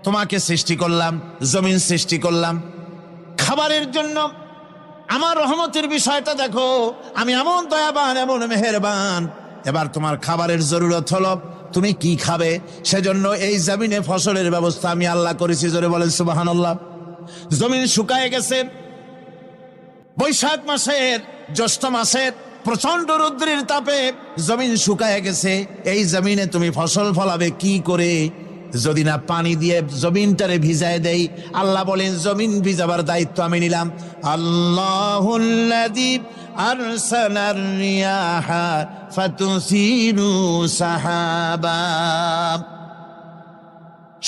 তোমাকে সৃষ্টি করলাম, জমিন সৃষ্টি করলাম খাবারের জন্য। আমার রহমতের বিষয়টা দেখো, আমি এমন দয়াবান, এমন মেহেরবান। এবার তোমার খাবারের জরুরত হলো, তুমি কি খাবে? সেজন্য এই জমিনে ফসলের ব্যবস্থা আমি আল্লাহ করেছি। জোরে বলেন সুবহানাল্লাহ। জমিন শুকায় গেছে, বৈশাখ মাসের, জ্যৈষ্ঠ মাসের প্রচন্ড রৌদ্রের তাপে জমিন শুকায় গেছে। এই জমিনে তুমি ফসল ফলাবে কি করে যদি না পানি দিয়ে জমিনটারে ভিজায় দেই? আল্লাহ বলেন, জমিন ভিজাবার দায়িত্ব আমি নিলাম। আল্লাহুল্লাযী আরসালার রিয়াহা ফাতুসিরু সাহাবা।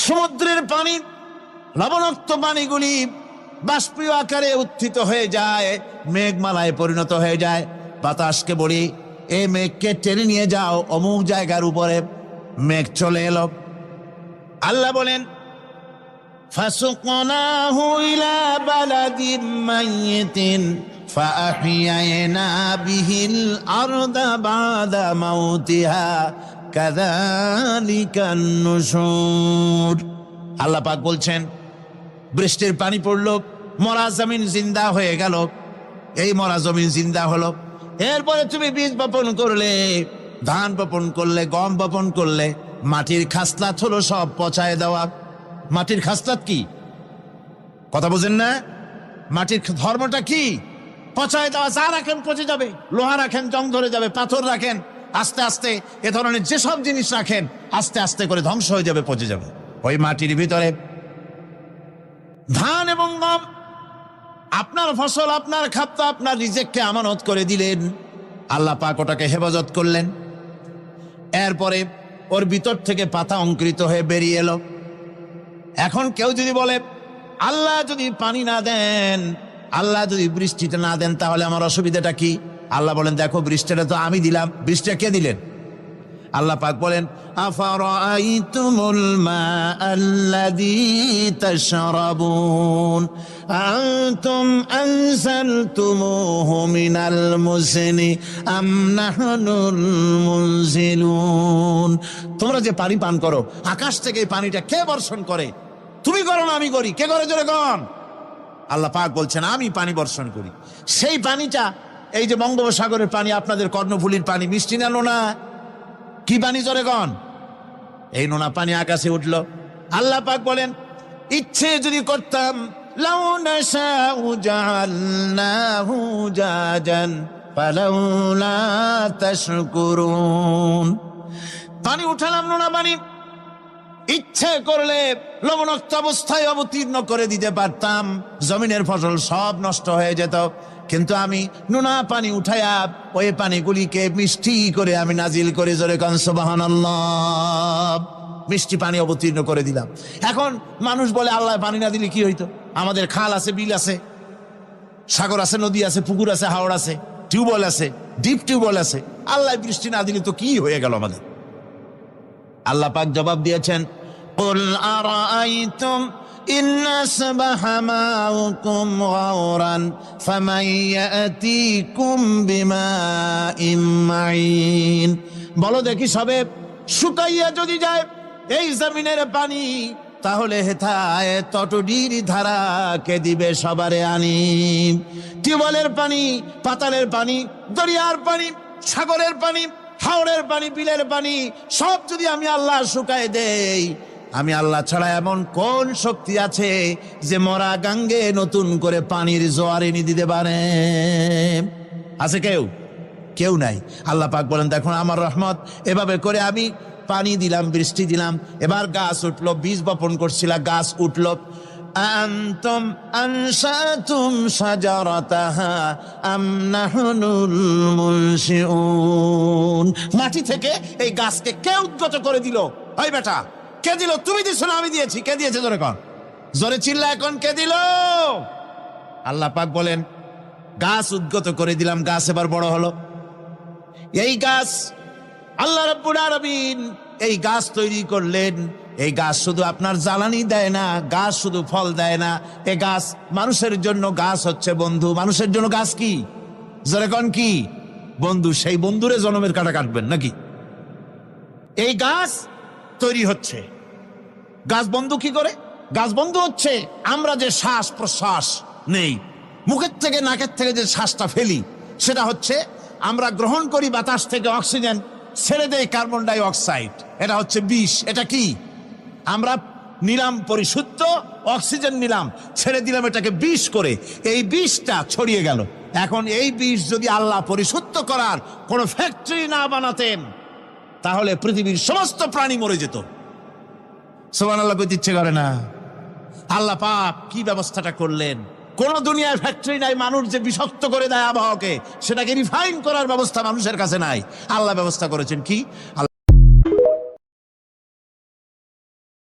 সমুদ্রের পানি, লবণাক্ত পানিগুলি বাষ্পীয় আকারে উত্থিত হয়ে যায়, মেঘমালায় পরিণত হয়ে যায়। বাতাসকে বলি, এই মেঘকে টেনে নিয়ে যাও অমুক জায়গার উপরে। মেঘ চলে এলো। আল্লাহ বলেন, ফাসুকনাহু ইলা বালাদিন মাইয়িতিন ফাআহইয়ানা বিহিল আরদা বাদা মাউতিহা কাযালিকান নুশুর। আল্লাহ পাক বলছেন, বৃষ্টির পানি পড়লো, মরা জমিন জিন্দা হয়ে গেল। এই মরা জমিন জিন্দা হলো। এরপরে তুমি বীজ বপন করলে, ধান বপন করলে, গম বপন করলে, মাটির খাসলাত হলো সব পচায় দেওয়া। মাটির খাসলাত কি? কথা বুঝেন না? মাটির ধর্মটা কি? পচায় দেওয়া। যা রাখেন পচে যাবে, লোহা রাখেন জং ধরে যাবে, পাথর রাখেন আস্তে আস্তে, এ ধরনের যেসব জিনিস রাখেন আস্তে আস্তে করে ধ্বংস হয়ে যাবে, পচে যাবে। ওই মাটির ভিতরে ধান এবং গম, আপনার ফসল, আপনার খাদ্য, আপনার রিজেককে আমানত করে দিলেন। আল্লাহ পাক ওটাকে হেফাজত করলেন। এরপরে ওর ভিতর থেকে পাতা অঙ্কুরিত হয়ে বেরিয়ে এলো। এখন কেউ যদি বলে, আল্লাহ যদি পানি না দেন, আল্লাহ যদি বৃষ্টিটা না দেন, তাহলে আমার অসুবিধাটা কি? আল্লাহ বলেন, দেখো বৃষ্টিটা তো আমি দিলাম। বৃষ্টিটা কে দিলেন? আল্লাহ পাক বলেন, আফারাআইতুমুল মাআল্লাযী তাশরাবুন আনতুম আনজালতুমুহু মিনাল মুজনি আম নাহনুল মুনজিলুন। তোমরা যে পানি পান করো, আকাশ থেকে এই পানিটা কে বর্ষণ করে? তুমি করো না আমি করি? কে করে? জোরে কোন? আল্লাহ পাক বলছেন, আমি পানি বর্ষণ করি। সেই পানিটা, এই যে বঙ্গোপসাগরের পানি, আপনাদের কর্ণফুলীর পানি, মিষ্টি না নোনা? কি পানি? জোরে কোন? এই নোনা পানি আকাশে উঠলো। আল্লাহ পাক বলেন, ইচ্ছে যদি করতাম, লাউ নাশাউ জাআলনাহু জাজান ফালাউলা তাশকুরুন। পানি উঠালাম, নোনা পানি, ইচ্ছে করলে লবণাক্ত অবস্থায় অবতীর্ণ করে দিতে পারতাম, জমিনের ফসল সব নষ্ট হয়ে যেত। কিন্তু আমি নোনা পানি উঠায়া ওই পানিগুলিকে মিষ্টি করে আমি নাজিল করে, জোরে কান সুবহানাল্লাহ, মিষ্টি পানি অবতীর্ণ করে দিলাম। এখন মানুষ বলে, আল্লাহ পানি না দিলে কি হইতো? আমাদের খাল আছে, বিল আছে, সাগর আছে, নদী আছে, পুকুর আছে, হাওড় আছে, টিউবওয়েল আছে, ডিপ টিউবওয়েল আছে। আল্লাহ বৃষ্টি না দিলে তো কি হয়ে গেল আমাদের? আল্লাহ পাক জবাব দিয়েছেন, কুল আরাআইতুম ইন আসবাহা মাউকুম গাওরান ফামান ইয়াতিকুম বিমাইন মাইন। বলো দেখি, সবে শুকাইয়া যদি যায় এই জমিনের পানি, তাহলে হেথায় তটডির ধারা কে দিবে সবারে আনি? টিউবওয়েলের পানি, পাতালের পানি, দরিয়ার পানি, সাগরের পানি, হাওড়ের পানি, বিলের পানি, সব যদি আমি আল্লাহ শুকায় দেই, আমি আল্লাহ ছাড়া এমন কোন শক্তি আছে যে মরা গাঙ্গে নতুন করে পানির জোয়ার এনে দিতে পারে? আছে কেউ? কেউ নাই। আল্লাহ পাক বলেন, দেখুন আমার রহমত, এভাবে করে আমি পানি দিলাম, বৃষ্টি দিলাম, এবার গাছ উঠলো। বীজ বপন করছিলা, গাছ উঠলো। আনতুম আনশাতুম শাজারাতাহা আম নাহনুল মুনশিউন। মাটি থেকে এই গাছকে কে উদ্গত করে দিল? ওই বেটা, কে দিল? তুমি দিছো না আমি দিয়েছি? কে দিয়েছে? জোরে কর, জোরে চিল্লা এখন, কে দিল? আল্লাহ পাক বলেন, গাছ উদ্গত করে দিলাম, গাছ এবার বড় হলো। এই গাছ আল্লাহ রাব্বুল আলামিন এই গাছ তৈরি করলেন। এই গাছ শুধু আপনার জ্বালানি দেয় না, গাছ শুধু ফল দেয় না, এই গাছ মানুষের জন্য, গাছ হচ্ছে বন্ধু। মানুষের জন্য গাছ কি? জোরে কোন কি? বন্ধু। সেই বন্ধুরে জনমের কাটা কাটবেন নাকি? এই গাছ তৈরি হচ্ছে, গাছ বন্ধ কি করে? গাছ বন্ধ হচ্ছে আমরা যে শ্বাস প্রশ্বাস নেই, মুখের থেকে নাকের থেকে যে শ্বাসটা ফেলি, সেটা হচ্ছে আমরা গ্রহণ করি বাতাস থেকে অক্সিজেন, ছেড়ে দেয় কার্বন ডাই অক্সাইড। এটা হচ্ছে বিষ। এটা কি? আমরা নিলাম পরিশুদ্ধ অক্সিজেন, নিলাম, ছেড়ে দিলাম এটাকে বিষ করে, এই বিষটা ছড়িয়ে গেল। এখন এই বিষ যদি আল্লাহ পরিশুদ্ধ করার কোনো ফ্যাক্টরি না বানাতেন, তাহলে পৃথিবীর সমস্ত প্রাণী মরে যেত। সুবহানাল্লাহ কইতে ইচ্ছে করে না? আল্লাহ পাক কি ব্যবস্থাটা করলেন! কোন দুনিয়ায় ফ্যাক্টরি নাই, মানুষ যে বিষাক্ত করে দেয় আবহাওয়াকে, সেটাকে রিফাইন করার ব্যবস্থা মানুষের কাছে নাই। আল্লাহ ব্যবস্থা করেছেন কি?